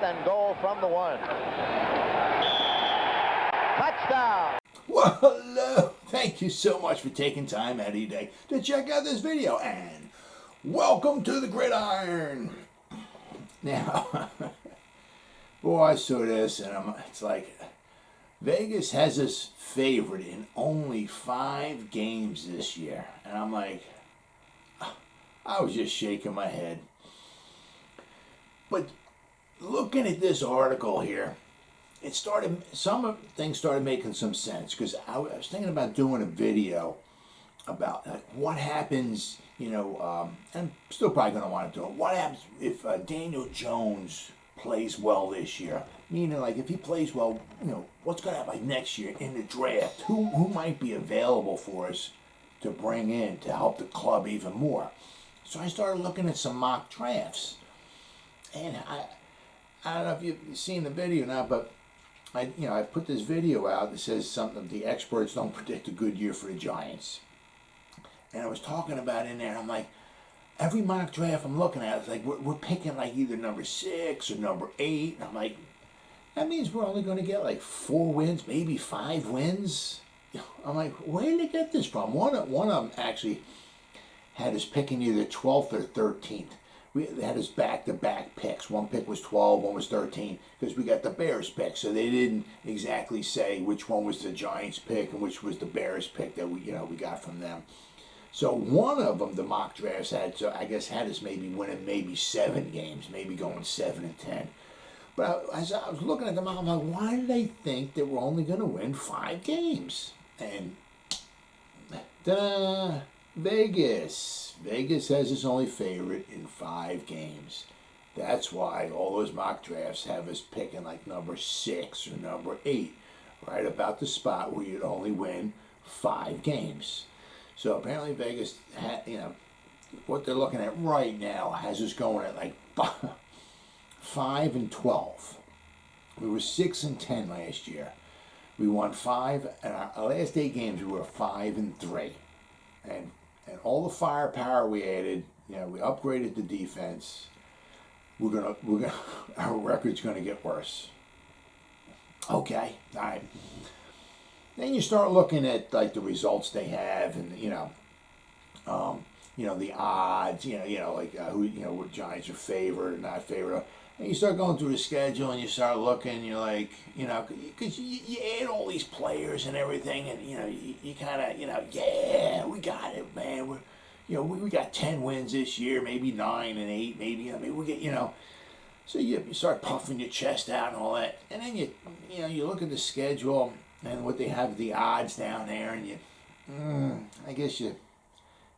and goal from the 1. Touchdown. Well, hello. Thank you so much for taking time out of your day to check out this video, and welcome to the Gridiron. Now, boy, I saw this, and it's like Vegas has us favored in only 5 games this year, and I'm like, I was just shaking my head. But looking at this article here, some things started making some sense, because I was thinking about doing a video about what happens, and I'm still probably going to want to do it. What happens if Daniel Jones plays well this year? Meaning, like, if he plays well, what's going to happen next year in the draft? Who might be available for us to bring in to help the club even more? So I started looking at some mock drafts, and I don't know if you've seen the video now, but I put this video out that says something, the experts don't predict a good year for the Giants. And I was talking about in there, I'm like, every mock draft I'm looking at, it's like we're picking like either number 6 or number 8. And I'm like, that means we're only going to get like 4 wins, maybe 5 wins. I'm like, where did they get this from? One of them actually had us picking either 12th or 13th. We had us back-to-back picks. One pick was 12, one was 13, because we got the Bears pick. So they didn't exactly say which one was the Giants pick and which was the Bears pick that we got from them. So one of them, the mock drafts had us maybe winning maybe 7 games, maybe going 7-10. But as I was looking at them, I'm like, why do they think that we're only going to win 5 games? And ta-da! Vegas has its only favorite in 5 games. That's why all those mock drafts have us picking like number 6 or number 8, right about the spot where you'd only win 5 games. So apparently Vegas, what they're looking at right now has us going at like 5-12. We were 6-10 last year. We won 5, and our last 8 games we were 5-3, and all the firepower we added, we upgraded the defense. Our record's gonna get worse. Okay, all right. Then you start looking at like the results they have, and the odds, what Giants are favored or not favored. And you start going through the schedule, and you start looking. You're like, because you add all these players and everything, and you kind of, yeah, we got it, man. We got 10 wins this year, maybe 9 and 8, maybe. We get, So you start puffing your chest out and all that, and then you look at the schedule and what they have the odds down there, and I guess you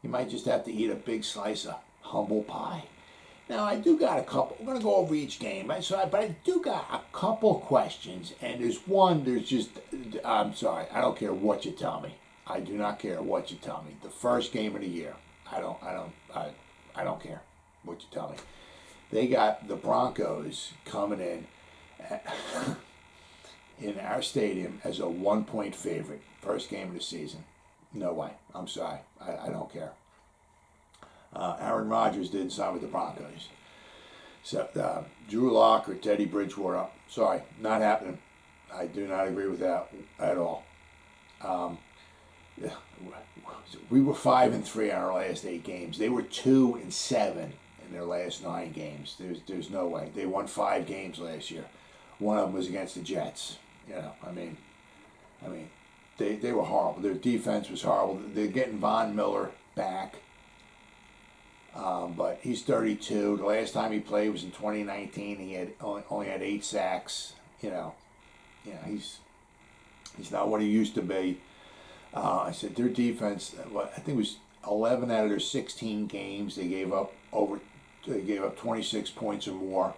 might just have to eat a big slice of humble pie. Now, I do got a couple. We're going to go over each game, right? But I do got a couple questions, and I'm sorry, I don't care what you tell me. I do not care what you tell me. The first game of the year, I don't care what you tell me. They got the Broncos coming in our stadium as a 1-point favorite. First game of the season. No way. I'm sorry. I don't care. Aaron Rodgers didn't sign with the Broncos. So Drew Lock or Teddy Bridgewater, sorry, not happening. I do not agree with that at all. We were 5-3 in our last 8 games. They were 2-7 in their last 9 games. There's no way. They won 5 games last year. One of them was against the Jets. They were horrible. Their defense was horrible. They're getting Von Miller back. But he's 32. The last time he played was in 2019. He had only had 8 sacks. He's not what he used to be. I said their defense. I think it was 11 out of their 16 games they gave up 26 points or more.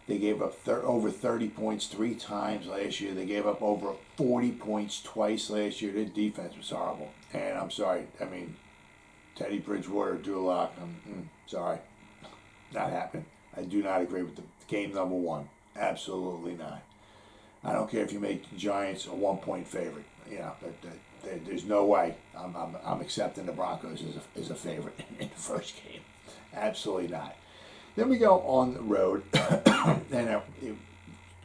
They gave up over 30 points 3 times last year. They gave up over 40 points twice last year. Their defense was horrible. And I'm sorry. Teddy Bridgewater, Drew Lock, sorry. Not happening. I do not agree with the game number 1. Absolutely not. I don't care if you make the Giants a 1-point favorite. There's no way I'm accepting the Broncos as a favorite in the first game. Absolutely not. Then we go on the road, and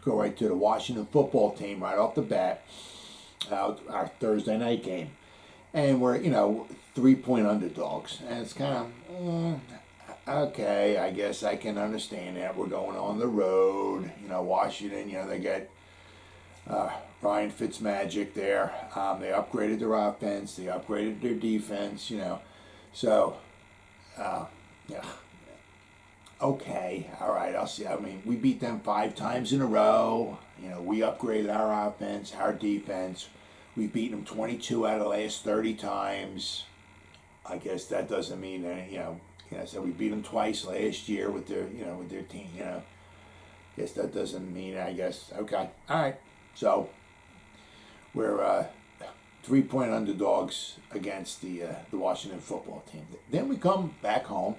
go right to the Washington football team right off the bat, our Thursday night game. And we're, 3-point underdogs. And it's kind of, okay, I guess I can understand that. We're going on the road. Washington, they got Ryan Fitzmagic there. They upgraded their offense. They upgraded their defense, So, yeah. Okay, all right, I'll see. I mean, we beat them 5 times in a row. We upgraded our offense, our defense. We beat them 22 out of the last 30 times. I guess that doesn't mean any, so we beat them twice last year with their team, Guess that doesn't mean, I guess, okay, all right. So, we're 3-point underdogs against the Washington football team. Then we come back home.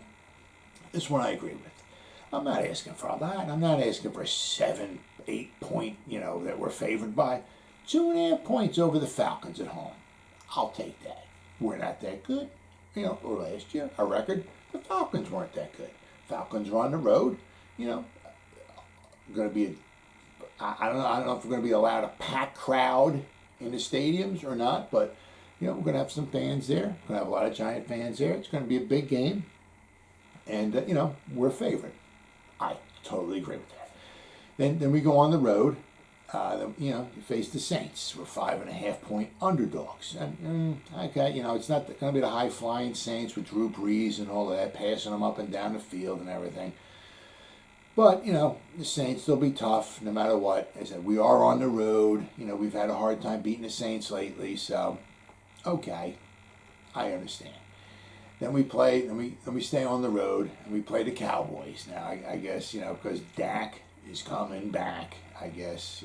This one I agree with. I'm not asking for a lot. I'm not asking for 7, 8 point, that we're favored by. 2.5 points over the Falcons at home. I'll take that. We're not that good. Or last year, our record, the Falcons weren't that good. Falcons are on the road. Going to be, I don't know if we're going to be allowed a packed crowd in the stadiums or not, but, we're going to have some fans there. We're going to have a lot of Giant fans there. It's going to be a big game. And, we're favored. I totally agree with that. Then we go on the road. You face the Saints. We're 5.5 point underdogs. And, okay, it's not going to be the high-flying Saints with Drew Brees and all that, passing them up and down the field and everything. But, the Saints, they'll be tough no matter what. As I said, we are on the road. We've had a hard time beating the Saints lately. So, okay, I understand. Then we play, and we stay on the road, and we play the Cowboys. Now, I guess, because Dak is coming back, I guess,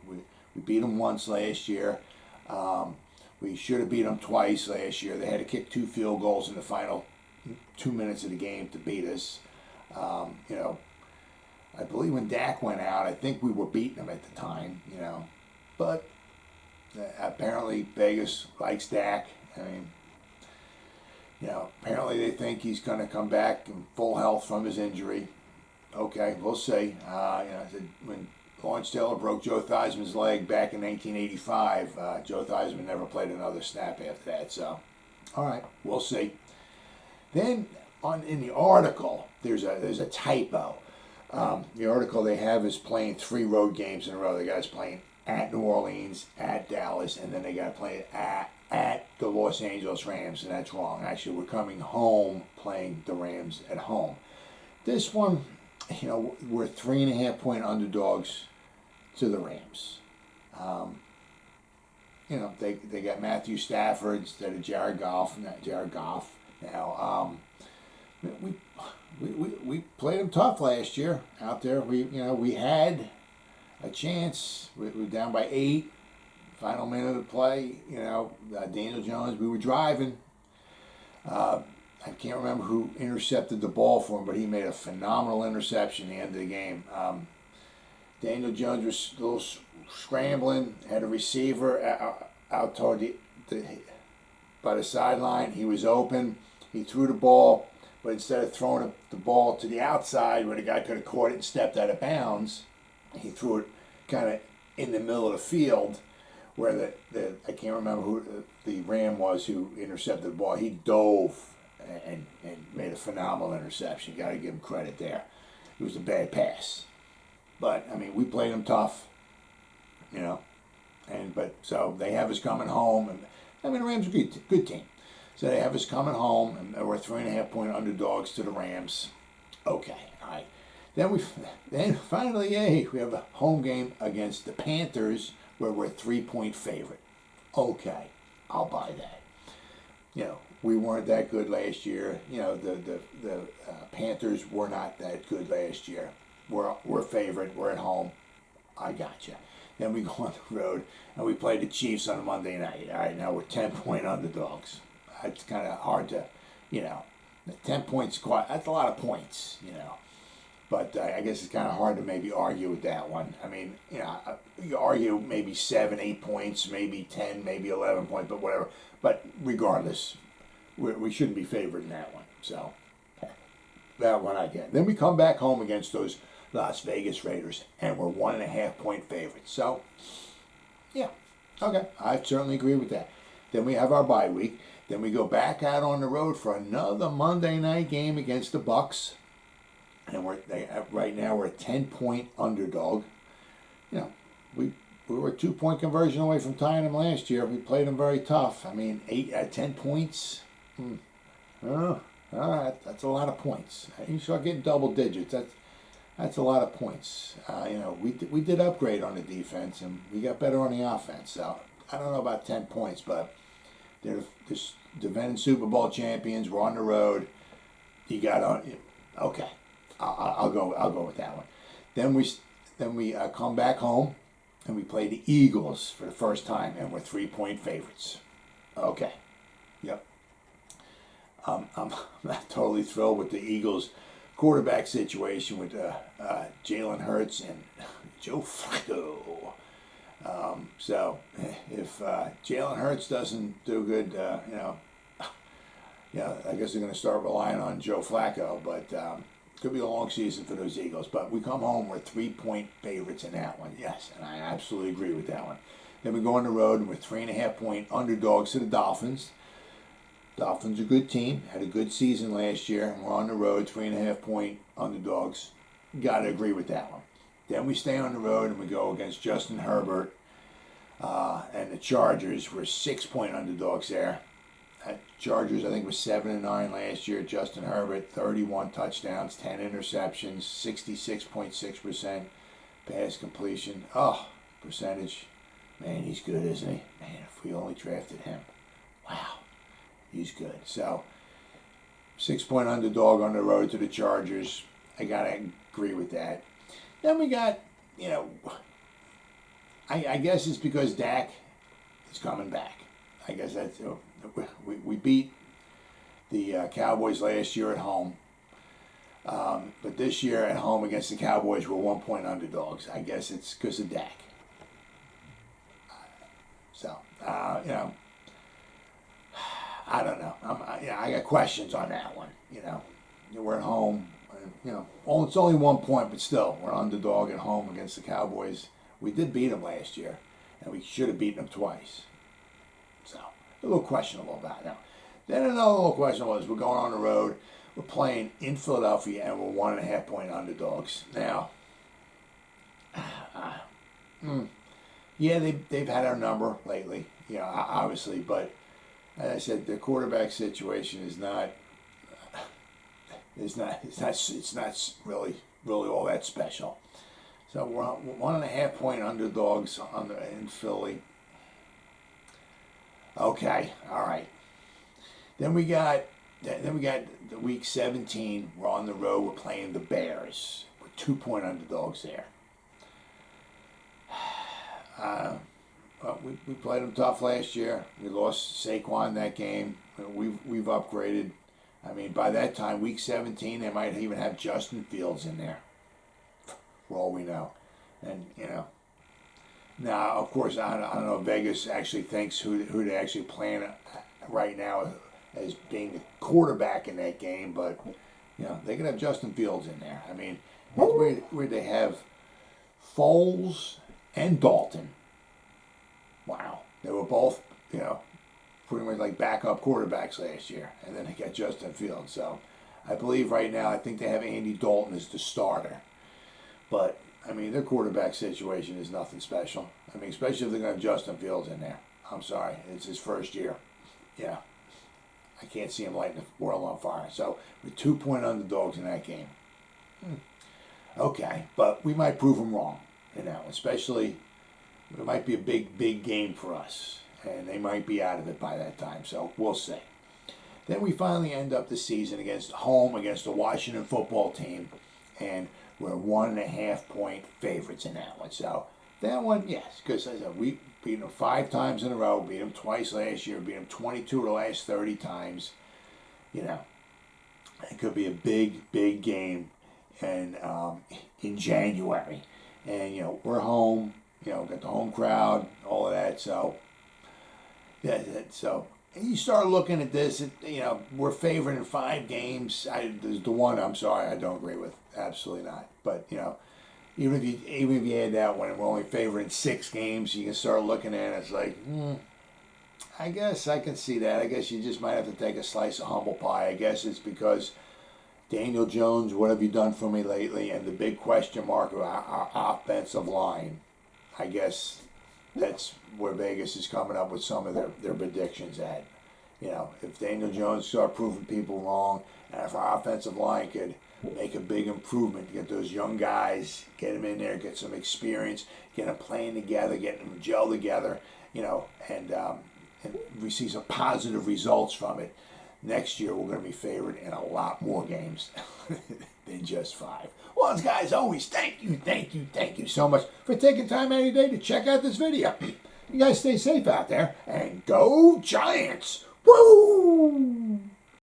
we beat them once last year. We should have beat them twice last year. They had to kick 2 field goals in the final 2 minutes of the game to beat us. I believe when Dak went out, I think we were beating them at the time, But apparently Vegas likes Dak. I mean, apparently they think he's going to come back in full health from his injury. Okay, we'll see. When Lawrence Taylor broke Joe Theismann's leg back in 1985, Joe Theismann never played another snap after that. So, all right, we'll see. Then in the article, there's a typo. The article they have is playing 3 road games in a row. The guy's playing at New Orleans, at Dallas, and then they got to play at the Los Angeles Rams, and that's wrong. Actually, we're coming home playing the Rams at home. This one, we're 3.5 point underdogs to the Rams. They got Matthew Stafford instead of Jared Goff. Now, we played them tough last year out there. We had a chance. We were down by 8. Final minute of play, Daniel Jones, we were driving. I can't remember who intercepted the ball for him, but he made a phenomenal interception at the end of the game. Daniel Jones was a little scrambling, had a receiver out toward by the sideline. He was open. He threw the ball, but instead of throwing the ball to the outside where the guy could have caught it and stepped out of bounds, he threw it kind of in the middle of the field where I can't remember who the Ram was who intercepted the ball. He dove and made a phenomenal interception. Got to give him credit there. It was a bad pass. But, I mean, we played them tough, but so they have us coming home. And I mean, the Rams are a good team. So they have us coming home, and we're 3.5 point underdogs to the Rams. Okay, all right. Then finally, we have a home game against the Panthers where we're a 3-point favorite. Okay, I'll buy that. We weren't that good last year. The Panthers were not that good last year. We're favored. We're at home. I gotcha. Then we go on the road and we play the Chiefs on a Monday night. All right, now we're 10-point underdogs. It's kind of hard to, 10 points. That's a lot of points, But I guess it's kind of hard to maybe argue with that one. I mean, you argue maybe 7, 8 points, maybe 10, maybe 11 points, but whatever. But regardless, we shouldn't be favored in that one. So, that one I get. Then we come back home against those Las Vegas Raiders, and we're 1.5-point favorites. So, yeah, okay, I certainly agree with that. Then we have our bye week. Then we go back out on the road for another Monday night game against the Bucks, and right now we're a 10-point underdog. You know, we were a 2-point conversion away from tying them last year. We played them very tough. I mean, 8 out of 10 points. That's a lot of points. You start getting double digits. That's a lot of points. We did upgrade on the defense, and we got better on the offense. So I don't know about 10 points, but they're the defending Super Bowl champions. We're on the road. You got on. Okay, I'll go with that one. Then we come back home, and we play the Eagles for the first time, and we're 3-point favorites. Okay, yep. I'm not totally thrilled with the Eagles' quarterback situation with Jalen Hurts and Joe Flacco. So if Jalen Hurts doesn't do good, I guess they're going to start relying on Joe Flacco. But it could be a long season for those Eagles. But we come home, we're 3-point favorites in that one. Yes, and I absolutely agree with that one. Then we go on the road, and we're 3.5-point underdogs to the Dolphins. Dolphins are a good team, had a good season last year, and we're on the road, 3.5-point underdogs. Got to agree with that one. Then we stay on the road and we go against Justin Herbert and the Chargers. We're 6-point underdogs there. Chargers, I think, was 7-9 last year. Justin Herbert, 31 touchdowns, 10 interceptions, 66.6% pass completion. Percentage. Man, he's good, isn't he? Man, if we only drafted him. Wow. He's good. So, 6-point underdog on the road to the Chargers. I got to agree with that. Then we got, I guess it's because Dak is coming back. I guess that's, we beat the Cowboys last year at home. But this year at home against the Cowboys, we're 1-point underdogs. I guess it's because of Dak. So, I don't know. I got questions on that one. We're at home. It's only 1 point, but still, we're underdog at home against the Cowboys. We did beat them last year, and we should have beaten them twice. So, a little questionable about that. Then another little question was, we're going on the road. We're playing in Philadelphia, and we're 1.5-point underdogs. Now, yeah, they've had our number lately, obviously, but as I said, the quarterback situation is not really all that special. So we're 1.5-point underdogs in Philly. Okay, all right. Then we got the week 17. We're on the road. We're playing the Bears. We're 2-point underdogs there. We played them tough last year. We lost Saquon that game. We've upgraded. I mean, by that time, week 17, they might even have Justin Fields in there, for all we know. And now of course I don't know if Vegas actually thinks who they actually playing right now as being the quarterback in that game, but they could have Justin Fields in there. I mean, where they have Foles and Dalton. Wow. They were both, pretty much like backup quarterbacks last year. And then they got Justin Fields. So I believe right now, I think they have Andy Dalton as the starter. But, I mean, their quarterback situation is nothing special. I mean, especially if they're going to have Justin Fields in there. I'm sorry. It's his first year. Yeah. I can't see him lighting the world on fire. So we're 2-point underdogs in that game. Okay. But we might prove them wrong in that one, especially. It might be a big game for us, and they might be out of it by that time, so we'll see. Then we finally end up the season against the Washington football team, and we're 1.5-point favorites in that one. So that one, yes, because we beat them 5 times in a row, beat them twice last year, beat them 22 of the last 30 times. It could be a big game and in January. And, we're home. Got the home crowd, all of that. So, you start looking at this, we're favored in 5 games. There's the one, I'm sorry, I don't agree with. Absolutely not. But, even if you add that when we're only favored in 6 games, you can start looking at it. It's like, I guess I can see that. I guess you just might have to take a slice of humble pie. I guess it's because Daniel Jones, what have you done for me lately? And the big question mark of our offensive line. I guess that's where Vegas is coming up with some of their predictions at. If Daniel Jones start proving people wrong, and if our offensive line could make a big improvement, get those young guys, get them in there, get some experience, get them playing together, get them gel together, and we see some positive results from it. Next year, we're going to be favored in a lot more games than just 5. Well, guys, always thank you so much for taking time out of your day to check out this video. You guys stay safe out there, and go Giants! Woo!